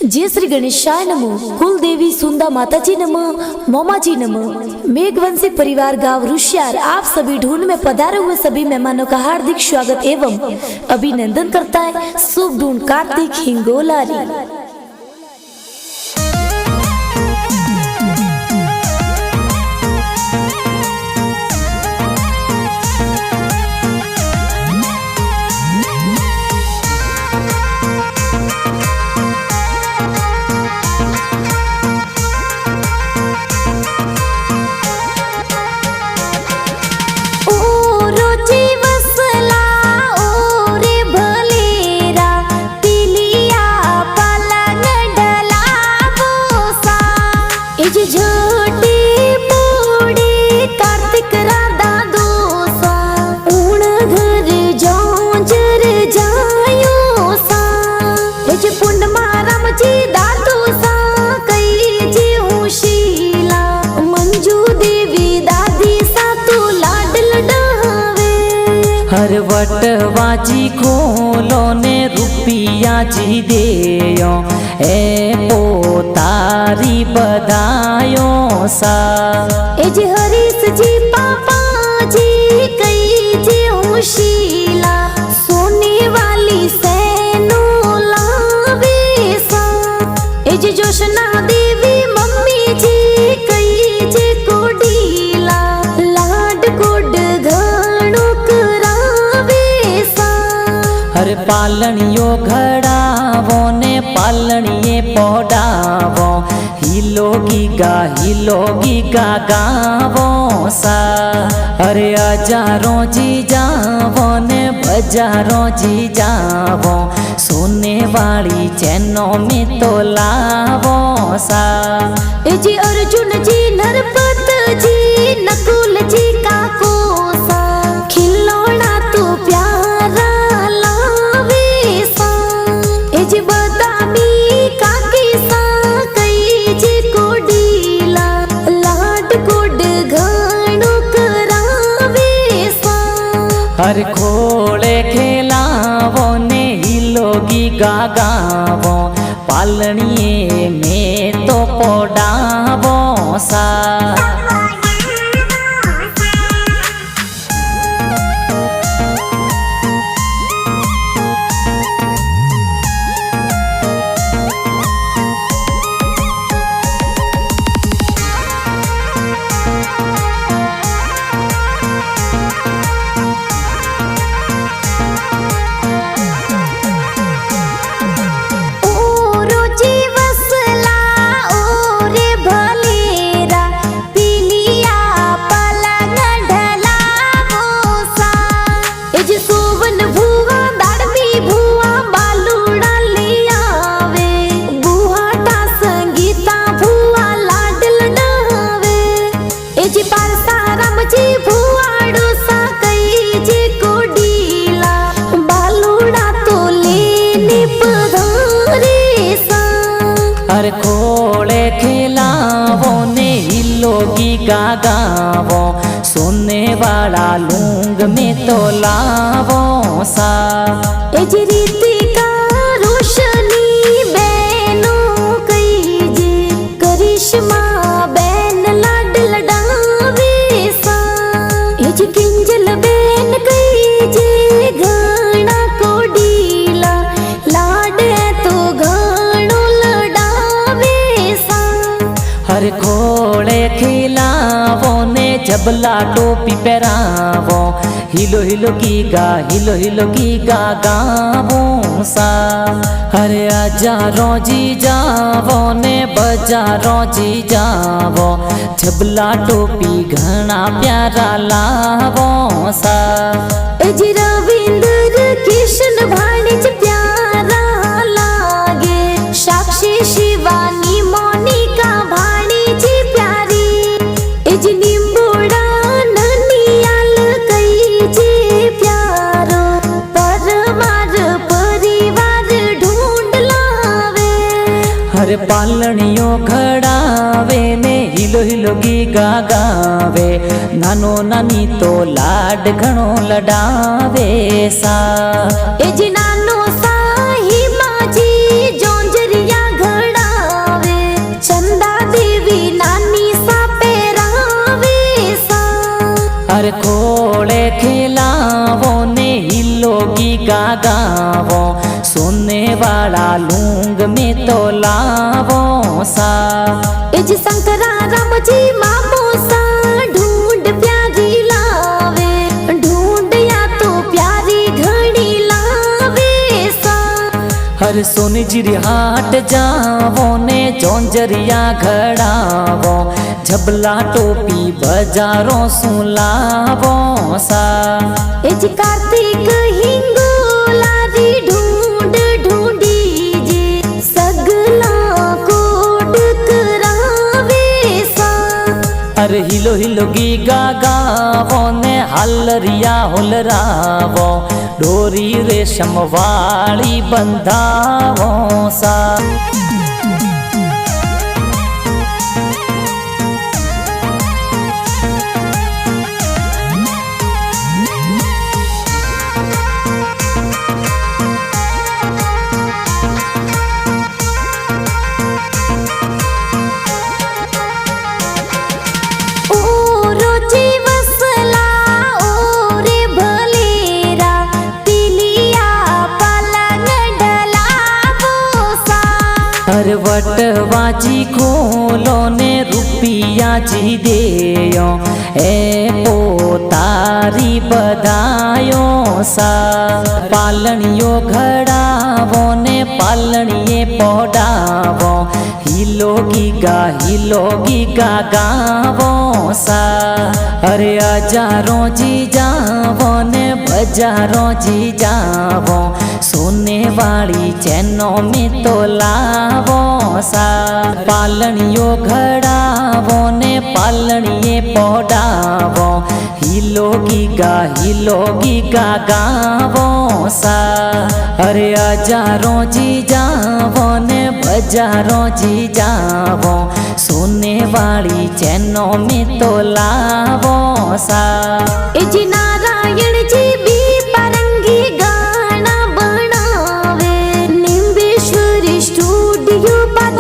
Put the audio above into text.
जय श्री गणेशाय नमो। कुल देवी सुंदा माता जी नमो, मोमा जी नमो। मेघवंशी परिवार गांव रुशियार आप सभी ढूंढ में पधारे हुए सभी मेहमानों का हार्दिक स्वागत एवं अभिनंदन करता है शुभ ढूंढ कार्तिक हिंगोलारी। हर वटवाजी खोलो ने रुपिया जी देयो ए पोतारी बधायो सा ए जे हरीश जी पापा जी कई जे होशीला सोने वाली सैनो लावे सा ए जे जोशना देवी मम्मी जी कई जे कोडीला लाड कोड हर पालनियो घड़ावो ने पालनिये पौडावो हिलो गीगा गावो सा। अरे हजारों जी जावो ने बजारों जी जावो सोने वाली चैनों में तो लावो सा। ए जी अर्जुन जी नरपत जी नकुल जी काको सा खिलौना तो प्यारा हर खोले खेलावो ने हिलोगी गागावो पालनिये में तो पोडावो सा। हर खोले खिलावो ने हिलोगी गागावो सोने वाला लूंग में तो लावो सा। ए जी रीति का रोशनी बहनों कई जे करिश्मा बहन लाड लडावे सा। ए जी किंजल बहन कई जे घना कोडीला लाड तो घणो हर खोले खिलावो ने जबला टोपी पहरावो हिलो हिलो की गावो सा। हरे हजारों जी जावो ने बजारों जी जावो जबला टोपी घना प्यारा लावो सा। ए जी रविंद्र किशन भाणिज प्यारा लागे साक्षी शिवानी मोनिका हर पालनियो घड़ावे ने हिलो गीगा गावे नानो नानी तो लाड घणो लडावे सा। ए जी नानो सा ही माजी जोंजरिया घर लूंग में तो लावो सा। इज शंकरा राम जी मामो सा ढूंढ प्यारी लावे, ढूंढ या तो प्यारी घड़ी लावे सा। हर सोनी जिरी हाट जावो ने जोंजरिया घड़ावो, झबला टोपी बजारों सुलावो सा। इज कार्तिक हिंगोलारी ढूंढ ढूंढी जे सगला कोट करावे सा। अरे हिलो हिलो गीगा गावो ने हलरिया हुलरावो, डोरी रेशम वाली बंधावो सा। वटवाजी खोलो ने रुपिया जी देयो, ए पोतारी बधायो सा। पालनियो घड़ावो ने पालनिये पोडावो, हिलो गीगा गावो सा। अरे हजारों जी जावो ने बजारों जी जावो, सोने वाली चैनों में तो लावो सा। पालनियो घड़ावो ने पालनिये पोडावो, हिलो गीगा गावो सा। अरे हजारों जी जावो ने बजारों जी जावो, सोने वाली चैनों में तो लावो सा। इज नारायण जी भी परंगी गाना बनावे, निम्बेश्वरी स्टूडियो बद